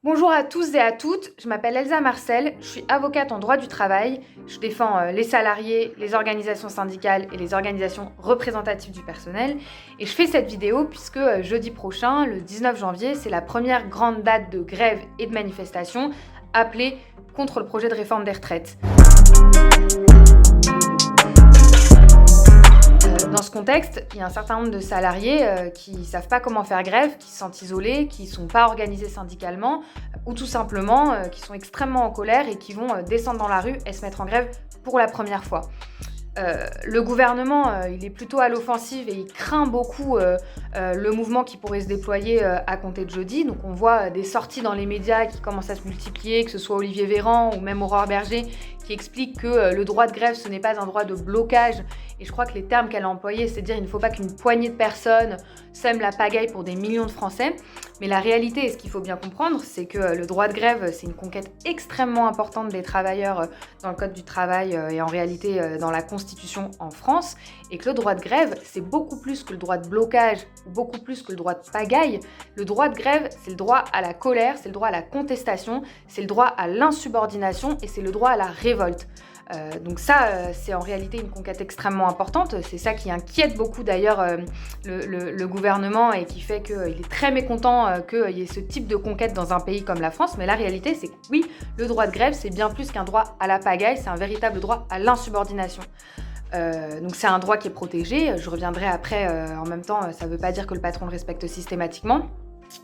Bonjour à tous et à toutes, je m'appelle Elsa Marcel, je suis avocate en droit du travail, je défends les salariés, les organisations syndicales et les organisations représentatives du personnel et je fais cette vidéo puisque jeudi prochain, le 19 janvier, c'est la première grande date de grève et de manifestation appelée contre le projet de réforme des retraites. Dans ce contexte, il y a un certain nombre de salariés qui ne savent pas comment faire grève, qui se sentent isolés, qui ne sont pas organisés syndicalement ou tout simplement qui sont extrêmement en colère et qui vont descendre dans la rue et se mettre en grève pour la première fois. Le gouvernement, il est plutôt à l'offensive et il craint beaucoup le mouvement qui pourrait se déployer à compter de jeudi. Donc on voit des sorties dans les médias qui commencent à se multiplier, que ce soit Olivier Véran ou même Aurore Berger, qui explique que le droit de grève, ce n'est pas un droit de blocage. Et je crois que les termes qu'elle a employés, c'est dire qu'il ne faut pas qu'une poignée de personnes sème la pagaille pour des millions de Français. Mais la réalité, et ce qu'il faut bien comprendre, c'est que le droit de grève, c'est une conquête extrêmement importante des travailleurs dans le Code du travail et en réalité dans la Constitution en France. Et que le droit de grève, c'est beaucoup plus que le droit de blocage, beaucoup plus que le droit de pagaille. Le droit de grève, c'est le droit à la colère, c'est le droit à la contestation, c'est le droit à l'insubordination et c'est le droit à la révolte. Donc ça, c'est en réalité une conquête extrêmement importante. C'est ça qui inquiète beaucoup d'ailleurs le gouvernement et qui fait qu'il est très mécontent qu'il y ait ce type de conquête dans un pays comme la France. Mais la réalité, c'est que oui, le droit de grève, c'est bien plus qu'un droit à la pagaille, c'est un véritable droit à l'insubordination. Donc c'est un droit qui est protégé. Je reviendrai après, en même temps, ça ne veut pas dire que le patron le respecte systématiquement.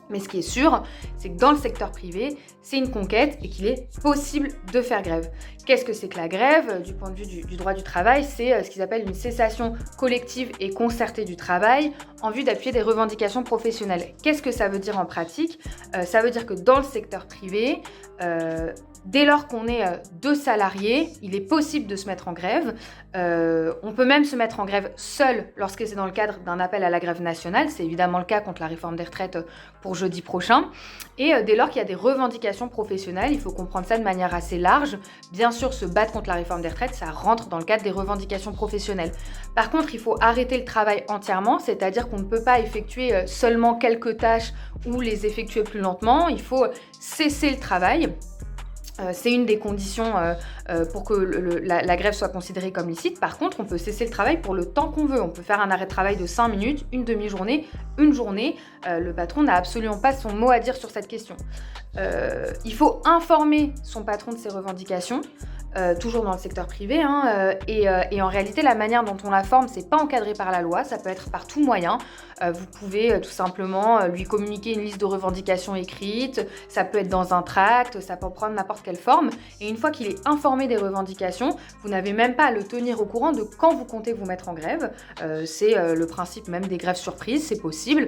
Mais ce qui est sûr, c'est que dans le secteur privé, c'est une conquête et qu'il est possible de faire grève. Qu'est-ce que c'est que la grève? Du point de vue du droit du travail, c'est ce qu'ils appellent une cessation collective et concertée du travail en vue d'appuyer des revendications professionnelles. Qu'est-ce que ça veut dire en pratique? Ça veut dire que dans le secteur privé, dès lors qu'on est 2 salariés, il est possible de se mettre en grève. On peut même se mettre en grève seul lorsque c'est dans le cadre d'un appel à la grève nationale. C'est évidemment le cas contre la réforme des retraites pour jeudi prochain. Et dès lors qu'il y a des revendications professionnelles, il faut comprendre ça de manière assez large. Bien sûr, se battre contre la réforme des retraites, ça rentre dans le cadre des revendications professionnelles. Par contre, il faut arrêter le travail entièrement, c'est-à-dire qu'on ne peut pas effectuer seulement quelques tâches ou les effectuer plus lentement. Il faut cesser le travail. C'est une des conditions pour que la grève soit considérée comme licite. Par contre, on peut cesser le travail pour le temps qu'on veut. On peut faire un arrêt de travail de 5 minutes, une demi-journée, une journée. Le patron n'a absolument pas son mot à dire sur cette question. Il faut informer son patron de ses revendications. Toujours dans le secteur privé, et en réalité la manière dont on la forme, c'est pas encadré par la loi, ça peut être par tout moyen. Vous pouvez tout simplement lui communiquer une liste de revendications écrites, ça peut être dans un tract, ça peut prendre n'importe quelle forme, et une fois qu'il est informé des revendications, vous n'avez même pas à le tenir au courant de quand vous comptez vous mettre en grève. C'est le principe même des grèves surprises, c'est possible.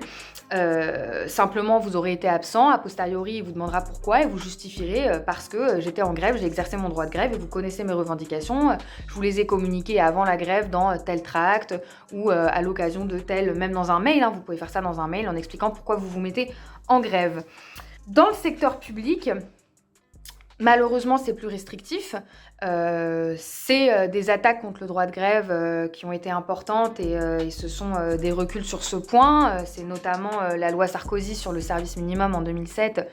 Simplement vous aurez été absent, a posteriori il vous demandera pourquoi et vous justifierez parce que j'étais en grève, j'ai exercé mon droit de grève et vous connaissez mes revendications, je vous les ai communiquées avant la grève dans tel tract ou à l'occasion de tel, même dans un mail, vous pouvez faire ça dans un mail en expliquant pourquoi vous vous mettez en grève. Dans le secteur public, malheureusement c'est plus restrictif. C'est des attaques contre le droit de grève qui ont été importantes et ce sont des reculs sur ce point. C'est notamment la loi Sarkozy sur le service minimum en 2007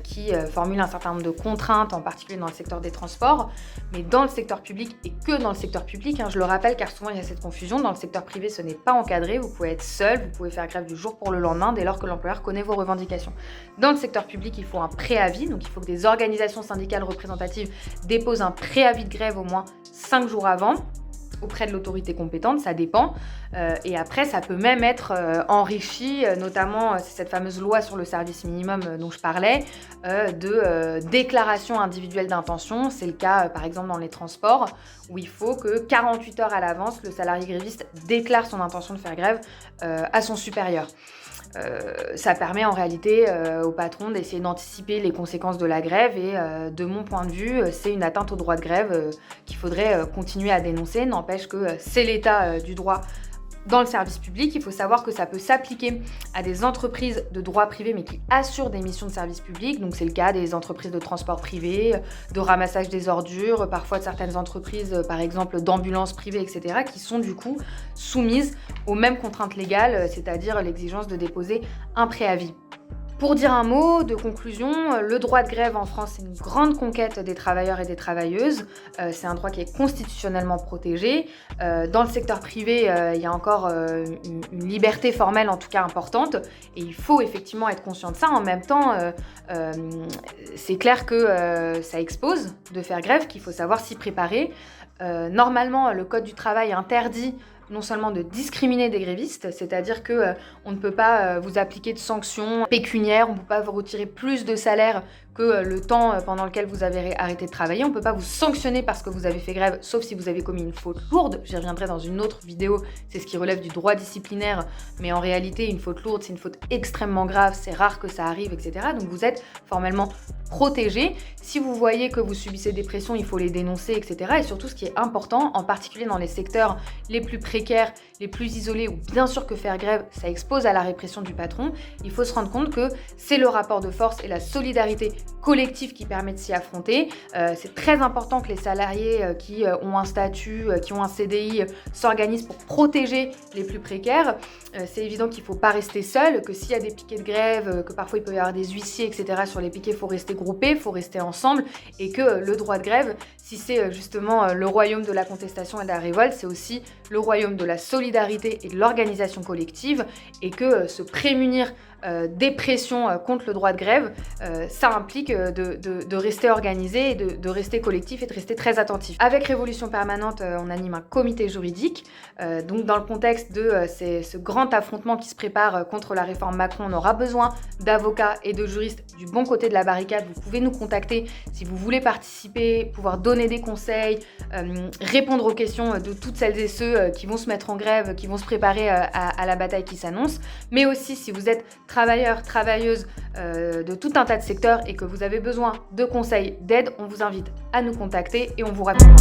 qui formule un certain nombre de contraintes, en particulier dans le secteur des transports. Mais dans le secteur public et que dans le secteur public, je le rappelle car souvent il y a cette confusion, dans le secteur privé ce n'est pas encadré, vous pouvez être seul, vous pouvez faire grève du jour pour le lendemain dès lors que l'employeur connaît vos revendications. Dans le secteur public, il faut un préavis, donc il faut que des organisations syndicales représentatives déposent un préavis de grève au moins 5 jours avant auprès de l'autorité compétente, ça dépend. Et après, ça peut même être enrichi, notamment c'est cette fameuse loi sur le service minimum dont je parlais, de déclaration individuelle d'intention. C'est le cas, par exemple, dans les transports, où il faut que 48 heures à l'avance, le salarié gréviste déclare son intention de faire grève à son supérieur. Ça permet en réalité au patron d'essayer d'anticiper les conséquences de la grève et de mon point de vue, c'est une atteinte au droit de grève qu'il faudrait continuer à dénoncer. N'empêche que c'est l'état du droit dans le service public. Il faut savoir que ça peut s'appliquer à des entreprises de droit privé mais qui assurent des missions de service public. Donc c'est le cas des entreprises de transport privé, de ramassage des ordures, parfois de certaines entreprises, par exemple d'ambulances privées, etc., qui sont du coup soumises aux mêmes contraintes légales, c'est-à-dire l'exigence de déposer un préavis. Pour dire un mot de conclusion, le droit de grève en France, c'est une grande conquête des travailleurs et des travailleuses. C'est un droit qui est constitutionnellement protégé. Dans le secteur privé, il y a encore une liberté formelle en tout cas importante et il faut effectivement être conscient de ça. En même temps, c'est clair que ça expose de faire grève, qu'il faut savoir s'y préparer. Normalement, le Code du travail interdit non seulement de discriminer des grévistes, c'est-à-dire que on ne peut pas vous appliquer de sanctions pécuniaires, on ne peut pas vous retirer plus de salaire que le temps pendant lequel vous avez arrêté de travailler, on ne peut pas vous sanctionner parce que vous avez fait grève, sauf si vous avez commis une faute lourde, j'y reviendrai dans une autre vidéo, c'est ce qui relève du droit disciplinaire, mais en réalité une faute lourde c'est une faute extrêmement grave, c'est rare que ça arrive, etc. Donc vous êtes formellement protégé. Si vous voyez que vous subissez des pressions, il faut les dénoncer, etc. Et surtout ce qui est important, en particulier dans les secteurs les plus précaires, les plus isolés, où bien sûr que faire grève, ça expose à la répression du patron, il faut se rendre compte que c'est le rapport de force et la solidarité collective qui permet de s'y affronter. C'est très important que les salariés qui ont un statut, qui ont un CDI, s'organisent pour protéger les plus précaires. C'est évident qu'il ne faut pas rester seul, que s'il y a des piquets de grève, que parfois il peut y avoir des huissiers, etc. sur les piquets, il faut rester groupé, il faut rester ensemble, et que le droit de grève, si c'est justement le royaume de la contestation et de la révolte, c'est aussi le royaume de la solidarité et de l'organisation collective, et que se prémunir des pressions contre le droit de grève, ça implique de rester organisé, et de rester collectif et de rester très attentif. Avec Révolution Permanente, on anime un comité juridique. Donc dans le contexte de ce grand affrontement qui se prépare contre la réforme Macron, on aura besoin d'avocats et de juristes du bon côté de la barricade. Vous pouvez nous contacter si vous voulez participer, pouvoir donner des conseils, répondre aux questions de toutes celles et ceux qui vont se mettre en grève, qui vont se préparer à la bataille qui s'annonce. Mais aussi si vous êtes travailleurs, travailleuses de tout un tas de secteurs et que vous avez besoin de conseils, d'aide, on vous invite à nous contacter et on vous répondra.